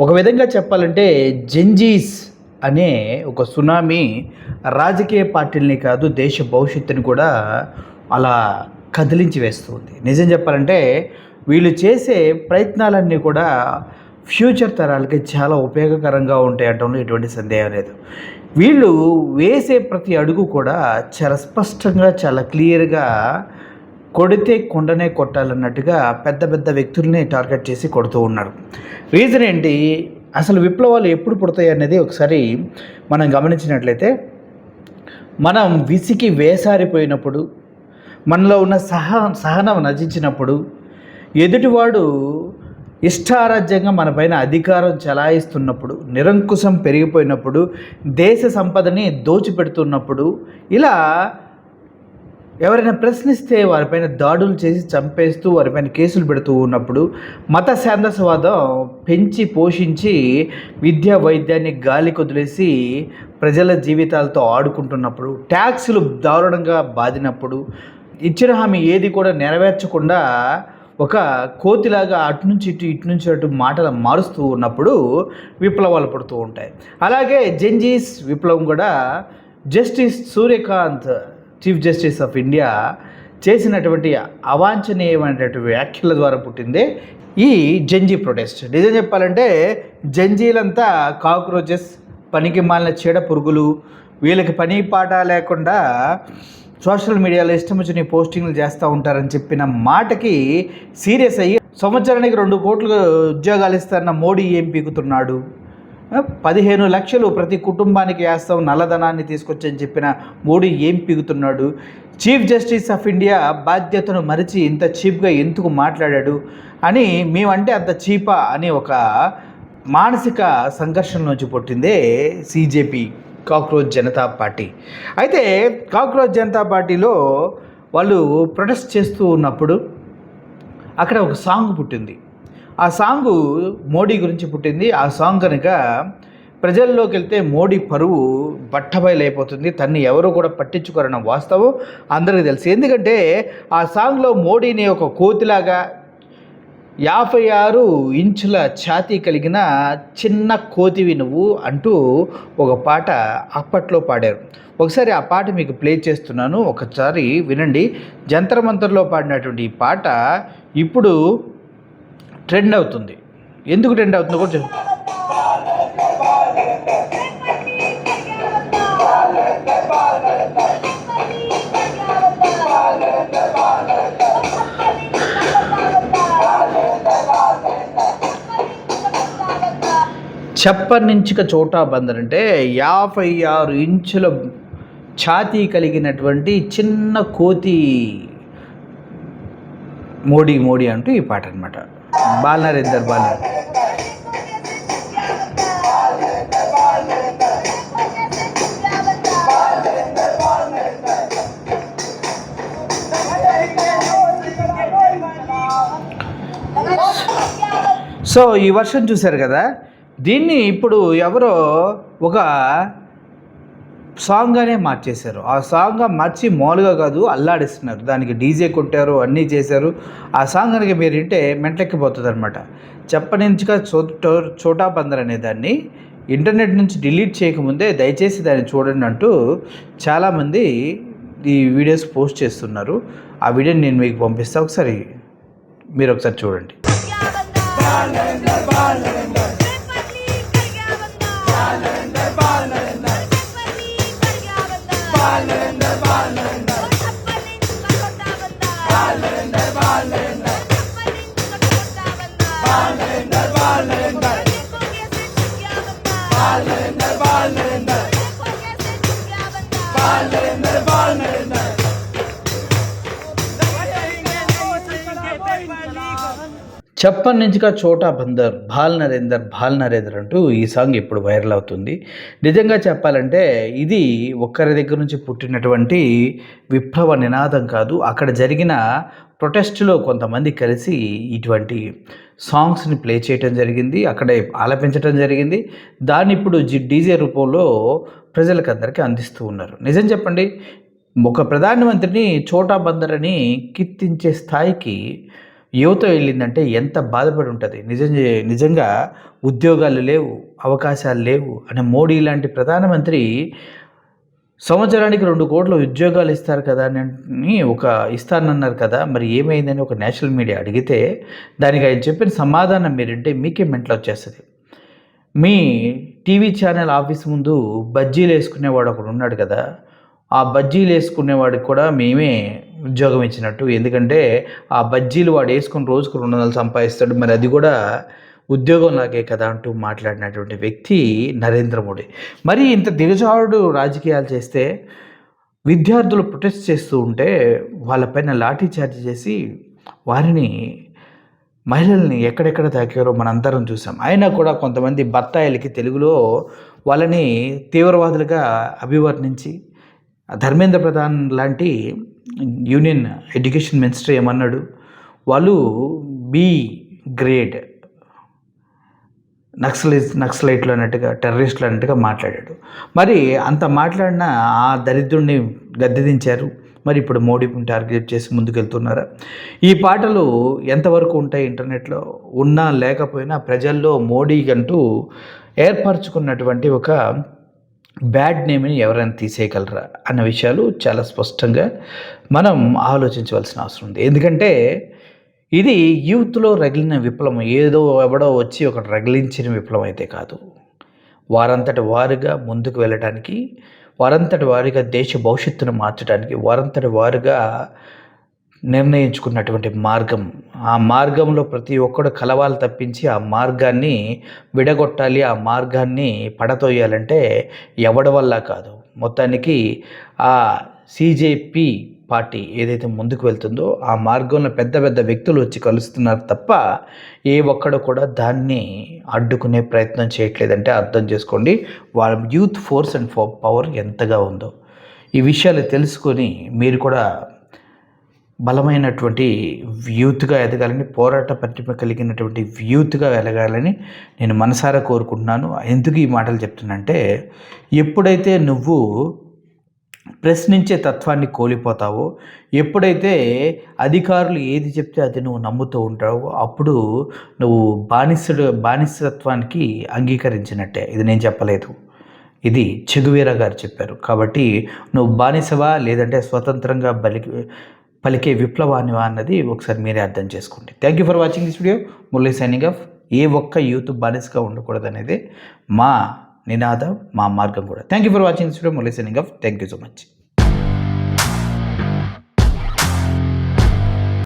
ఒక విధంగా చెప్పాలంటే జెన్జీస్ అనే ఒక సునామీ రాజకీయ పార్టీలని కాదు దేశ భవిష్యత్తుని కూడా అలా కదిలించి వేస్తుంది. నిజం చెప్పాలంటే వీళ్ళు చేసే ప్రయత్నాలన్నీ కూడా ఫ్యూచర్ తరాలకి చాలా ఉపయోగకరంగా ఉంటాయి అనడంలో ఎటువంటి సందేహం లేదు. వీళ్ళు వేసే ప్రతి అడుగు కూడా చాలా స్పష్టంగా చాలా క్లియర్గా కొడితే కొండనే కొట్టాలన్నట్టుగా పెద్ద పెద్ద వ్యక్తుల్ని టార్గెట్ చేసి కొడుతూ ఉన్నారు. రీజన్ ఏంటి, అసలు విప్లవాలు ఎప్పుడు పుడతాయి అనేది ఒకసారి మనం గమనించినట్లయితే, మనం విసికి వేసారిపోయినప్పుడు, మనలో ఉన్న సహనం నశించినప్పుడు, ఎదుటివాడు ఇష్టారాజ్యంగా మన పైన అధికారం చలాయిస్తున్నప్పుడు, నిరంకుశం పెరిగిపోయినప్పుడు, దేశ సంపదని దోచిపెడుతున్నప్పుడు, ఇలా ఎవరైనా ప్రశ్నిస్తే వారిపైన దాడులు చేసి చంపేస్తూ వారిపైన కేసులు పెడుతూ ఉన్నప్పుడు, మత సాందస్యవాదం పెంచి పోషించి విద్యా వైద్యాన్ని గాలి కొదిలేసి ప్రజల జీవితాలతో ఆడుకుంటున్నప్పుడు, ట్యాక్సులు దారుణంగా బాదినప్పుడు, ఇచ్చిన హామీ ఏది కూడా నెరవేర్చకుండా ఒక కోతిలాగా అటు నుంచి ఇటు నుంచి అటు మాటలు మారుస్తూ ఉన్నప్పుడు విప్లవాలు పడుతూ ఉంటాయి. అలాగే జెన్జీస్ విప్లవం కూడా justice Surya Kant, chief justice of India చేసినటువంటి అవాంఛనీయమైనటువంటి వ్యాఖ్యల ద్వారా పుట్టిందే ఈ జెన్జీ ప్రొటెస్ట్. నిజం చెప్పాలంటే జెన్జీలంతా కాక్రోచెస్, పనికి మాలిన చీడ పురుగులు, వీళ్ళకి పని పాట లేకుండా సోషల్ మీడియాలో ఇష్టం వచ్చిన పోస్టింగ్లు చేస్తూ ఉంటారని చెప్పిన మాటకి సీరియస్ అయ్యి సంవత్సరానికి 2 కోట్లు ఉద్యోగాలు ఇస్తారన్న మోడీ ఏం పీకుతున్నాడు, 15 లక్షలు ప్రతి కుటుంబానికి వేస్తాం నల్లధనాన్ని తీసుకొచ్చని చెప్పిన మోడీ ఏం పీకుతున్నాడు, చీఫ్ జస్టిస్ ఆఫ్ ఇండియా బాధ్యతను మరిచి ఇంత చీప్గా ఎందుకు మాట్లాడాడు అని, మేమంటే అంత చీపా అని ఒక మానసిక సంఘర్షణ నుంచి పుట్టిందే సిజేపీ, కాక్రోచ్ జనతా పార్టీ. అయితే కాక్రోచ్ జనతా పార్టీలో వాళ్ళు ప్రొటెస్ట్ చేస్తూ ఉన్నప్పుడు అక్కడ ఒక సాంగ్ పుట్టింది. ఆ సాంగు మోడీ గురించి పుట్టింది. ఆ సాంగ్ కనుక ప్రజల్లోకి వెళ్తే మోడీ పరువు బట్టబయలైపోతుంది, తన్ని ఎవరు కూడా పట్టించుకోరన్న వాస్తవం అందరికీ తెలుసు. ఎందుకంటే ఆ సాంగ్లో మోడీని ఒక కోతిలాగా 56 ఇంచుల ఛాతీ కలిగిన చిన్న కోతివి నువ్వు అంటూ ఒక పాట అప్పట్లో పాడారు. ఒకసారి ఆ పాట మీకు ప్లే చేస్తున్నాను, ఒకసారి వినండి. జంతర్ మంతర్లో పాడినటువంటి ఈ పాట ఇప్పుడు ట్రెండ్ అవుతుంది. ఎందుకు ట్రెండ్ అవుతుందో కూడా చెప్పనించిక చోటా బందర్ అంటే 56 ఇంచుల ఛాతీ కలిగినటువంటి చిన్న కోతి మోడీ మోడీ అంటూ ఈ పాట అనమాట. బాలనరేందర్ సో ఈ వర్షం చూశారు కదా, దీన్ని ఇప్పుడు ఎవరో ఒక సాంగ్గానే మార్చేశారు. ఆ సాంగ్గా మార్చి మామూలుగా కాదు అల్లాడిస్తున్నారు, దానికి డీజే కొట్టారు, అన్నీ చేశారు. ఆ సాంగ్ కనుక మీరు వింటే మెంటలెక్కిపోతుంది అనమాట. చెప్పనించుగా చోటా బందర్ అనే దాన్ని ఇంటర్నెట్ నుంచి డిలీట్ చేయకముందే దయచేసి దాన్ని చూడండి అంటూ చాలామంది ఈ వీడియోస్ పోస్ట్ చేస్తున్నారు. ఆ వీడియోని నేను మీకు పంపిస్తాను, ఒకసారి మీరు ఒకసారి చూడండి. చెప్పనించుగా చోటా బందర్, బాల్ నరేందర్ అంటూ ఈ సాంగ్ ఇప్పుడు వైరల్ అవుతుంది. నిజంగా చెప్పాలంటే ఇది ఒక్కరి దగ్గర నుంచి పుట్టినటువంటి విప్లవ నినాదం కాదు. అక్కడ జరిగిన ప్రొటెస్ట్లో కొంతమంది కలిసి ఇటువంటి సాంగ్స్ని ప్లే చేయటం జరిగింది, అక్కడే ఆలపించడం జరిగింది. దాన్ని ఇప్పుడు డీజే రూపంలో ప్రజలకు అందరికీ అందిస్తూ ఉన్నారు. నిజం చెప్పండి, ఒక ప్రధానమంత్రిని చోటా బందర్ అని కీర్తించే స్థాయికి యువత వెళ్ళిందంటే ఎంత బాధపడి ఉంటుంది. నిజంగా ఉద్యోగాలు లేవు, అవకాశాలు లేవు అని మోడీ లాంటి ప్రధానమంత్రి సంవత్సరానికి 2 కోట్ల ఉద్యోగాలు ఇస్తారు కదా అని ఇస్తానన్నారు కదా, మరి ఏమైందని ఒక నేషనల్ మీడియా అడిగితే దానికి ఆయన చెప్పిన సమాధానం మీరంటే మీకే మెంటల్ వచ్చేస్తుంది. మీ టీవీ ఛానల్ ఆఫీస్ ముందు బజ్జీలు వేసుకునేవాడు ఒకడు ఉన్నాడు కదా, ఆ బజ్జీలు వేసుకునేవాడికి కూడా మేమే ఉద్యోగం ఇచ్చినట్టు. ఎందుకంటే ఆ బజ్జీలు వాడు వేసుకుని రోజుకు 200 సంపాదిస్తాడు, మరి అది కూడా ఉద్యోగం లాగే కదా అంటూ మాట్లాడినటువంటి వ్యక్తి నరేంద్ర మోడీ. మరి ఇంత దిగజారుడు రాజకీయాలు చేస్తే విద్యార్థులు ప్రొటెస్ట్ చేస్తూ ఉంటే వాళ్ళపైన లాఠీ చార్జ్ చేసి వారిని మహిళల్ని ఎక్కడెక్కడ తాకారో మనందరం చూసాం. అయినా కూడా కొంతమంది బత్తాయిలకి తెలుగులో వాళ్ళని తీవ్రవాదులుగా అభివర్ణించి ధర్మేంద్ర ప్రధాన్ లాంటి యూనియన్ ఎడ్యుకేషన్ మినిస్టర్ ఏమన్నాడు, వాళ్ళు బి గ్రేడ్ నక్సలైట్లు అన్నట్టుగా, టెర్రరిస్టులు అన్నట్టుగా మాట్లాడాడు. మరి అంత మాట్లాడిన ఆ దరిద్రుడిని గద్దెదించారు. మరి ఇప్పుడు మోడీని టార్గెట్ చేసి ముందుకెళ్తున్నారా? ఈ పాటలు ఎంతవరకు ఉంటాయి ఇంటర్నెట్లో? ఉన్నా లేకపోయినా ప్రజల్లో మోడీకంటూ ఏర్పరచుకున్నటువంటి ఒక బ్యాడ్ నేమ్ని ఎవరైనా తీసేయగలరా అన్న విషయాలు చాలా స్పష్టంగా మనం ఆలోచించవలసిన అవసరం ఉంది. ఎందుకంటే ఇది యూత్లో రగిలిన విప్లవం, ఏదో ఎవడో వచ్చి ఒకటి రగిలించిన విప్లవం అయితే కాదు. వారంతటి వారుగా ముందుకు వెళ్ళడానికి, వారంతటి వారుగా దేశ భవిష్యత్తును మార్చడానికి, వారంతటి వారుగా నిర్ణయించుకున్నటువంటి మార్గం. ఆ మార్గంలో ప్రతి ఒక్కడు కలవాలి తప్పించి ఆ మార్గాన్ని విడగొట్టాలి, ఆ మార్గాన్ని పడతోయాలంటే ఎవడి వల్ల కాదు. మొత్తానికి ఆ సిజేపి పార్టీ ఏదైతే ముందుకు వెళ్తుందో ఆ మార్గంలో పెద్ద పెద్ద వ్యక్తులు వచ్చి కలుస్తున్నారు తప్ప ఏ ఒక్కడు కూడా దాన్ని అడ్డుకునే ప్రయత్నం చేయట్లేదంటే అర్థం చేసుకోండి వాళ్ళ యూత్ ఫోర్స్ అండ్ పవర్ ఎంతగా ఉందో. ఈ విషయాలు తెలుసుకొని మీరు కూడా బలమైనటువంటి యూత్గా ఎదగాలని, పోరాట పటిమ కలిగినటువంటి యూత్గా ఎదగాలని నేను మనసారా కోరుకుంటున్నాను. ఎందుకు ఈ మాటలు చెప్తున్నంటే, ఎప్పుడైతే నువ్వు ప్రశ్నించే తత్వాన్ని కోల్పోతావో, ఎప్పుడైతే అధికారులు ఏది చెప్తే అది నువ్వు నమ్ముతూ ఉంటావో, అప్పుడు నువ్వు బానిసత్వానికి అంగీకరించినట్టే. ఇది నేను చెప్పలేదు, ఇది చెగువేరా గారు చెప్పారు. కాబట్టి నువ్వు బానిసవా లేదంటే స్వతంత్రంగా పలికే విప్లవానివా అన్నది ఒకసారి మీరే అర్థం చేసుకోండి. Thank you for watching this video. Murali signing off. ఏ ఒక్క యూత్ బానిసగా ఉండకూడదు అనేది మా నినాదం, మా మార్గం కూడా. Thank you for watching this video. Murali signing of. Thank you so much.